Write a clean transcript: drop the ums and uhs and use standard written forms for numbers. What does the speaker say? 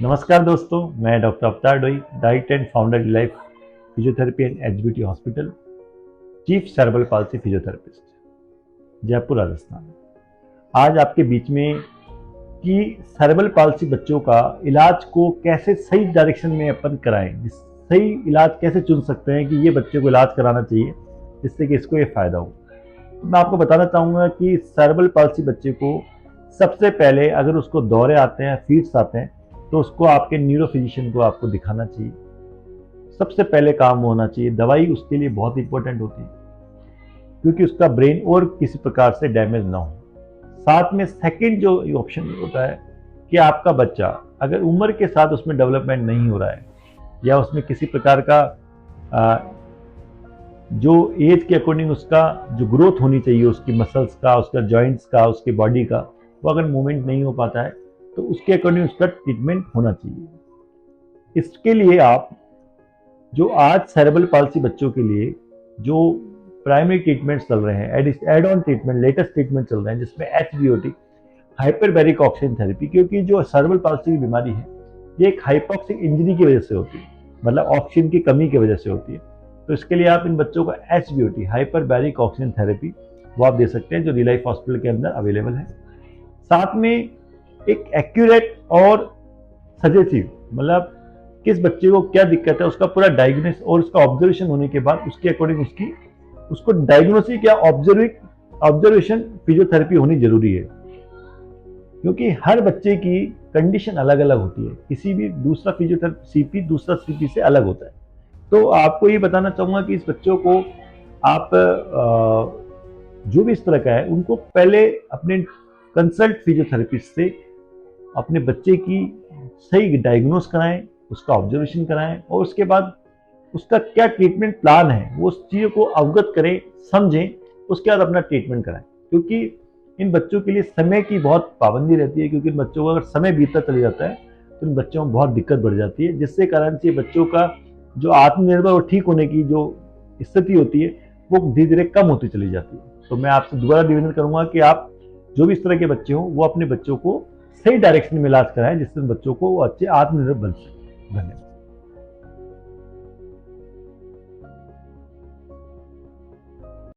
नमस्कार दोस्तों, मैं डॉक्टर अवतार डोई, डाइट and founder life physiotherapy and HBT hospital, chief cerebral palsy physiotherapist, Jaipur Rajasthan. आज आपके बीच में कि सेरेब्रल पाल्सी बच्चों का इलाज को कैसे सही डायरेक्शन में अपन कराएं, सही इलाज कैसे चुन सकते हैं कि ये बच्चे को इलाज कराना चाहिए जिससे कि इसको ये फायदा हो। मैं आपको बताना चाहूँगा कि सेरेब्रल पाल्सी बच्चे को सबसे पहले अगर उसको दौरे आते हैं, फीट्स आते हैं, तो उसको आपके न्यूरो फिजिशियन को आपको दिखाना चाहिए। सबसे पहले काम होना चाहिए, दवाई उसके लिए बहुत इंपॉर्टेंट होती है क्योंकि उसका ब्रेन और किसी प्रकार से डैमेज ना हो। साथ में सेकंड जो ऑप्शन होता है कि आपका बच्चा अगर उम्र के साथ उसमें डेवलपमेंट नहीं हो रहा है या उसमें किसी प्रकार का जो एज के अकॉर्डिंग उसका जो ग्रोथ होनी चाहिए, उसकी मसल्स का, उसका जॉइंट्स का, उसकी बॉडी का, वो अगर मूवमेंट नहीं हो पाता है तो उसके अकॉर्डिंग उसका ट्रीटमेंट होना चाहिए। इसके लिए आप जो आज सेरेब्रल पाल्सी बच्चों के लिए जो प्राइमरी ट्रीटमेंट चल रहे हैं, add on treatment, latest treatment चल रहे हैं, जिसमें एचबीओटी, हाइपरबैरिक ऑक्सीजन थेरेपी, क्योंकि जो सेरेब्रल पाल्सी की बीमारी है ये एक हाइपोक्सिक इंजरी की वजह से होती है, मतलब ऑक्सीजन की कमी की वजह से होती है। तो इसके लिए आप इन बच्चों को एचबीओटी, हाइपरबैरिक ऑक्सीजन थेरेपी, वो आप दे सकते हैं, जो रिलाइफ हॉस्पिटल के अंदर अवेलेबल है। साथ में एक एक्यूरेट और सजेटिव, मतलब किस बच्चे को क्या दिक्कत है उसका पूरा डायग्नोसिस और उसका ऑब्जर्वेशन होने के बाद उसके अकॉर्डिंग उसको डायग्नोसिस या ऑब्जर्वेशन फिजियोथेरेपी होनी जरूरी है, क्योंकि हर बच्चे की कंडीशन अलग अलग होती है। किसी भी दूसरा फिजियोथेरेपी सीपी दूसरा सीपी से अलग होता है। तो आपको ये बताना चाहूंगा कि इस बच्चों को आप जो भी इस तरह का है उनको पहले अपने कंसल्ट फिजियोथेरेपिस्ट से अपने बच्चे की सही डायग्नोस कराएं, उसका ऑब्जर्वेशन कराएं और उसके बाद उसका क्या ट्रीटमेंट प्लान है वो उस चीज़ को अवगत करें, समझें, उसके बाद अपना ट्रीटमेंट कराएं। क्योंकि इन बच्चों के लिए समय की बहुत पाबंदी रहती है, क्योंकि इन बच्चों को अगर समय बीतता चले जाता है तो इन बच्चों में बहुत दिक्कत बढ़ जाती है, जिससे कारण से बच्चों का जो आत्मनिर्भर और ठीक होने की जो स्थिति होती है वो धीरे धीरे कम होती चली जाती है। तो मैं आपसे दोबारा निवेदन करूंगा कि आप जो भी इस तरह के बच्चे हों वो अपने बच्चों को सही डायरेक्शन में इलाज कराएं, जिससे बच्चों को वो अच्छे आत्मनिर्भर बन सके। धन्यवाद।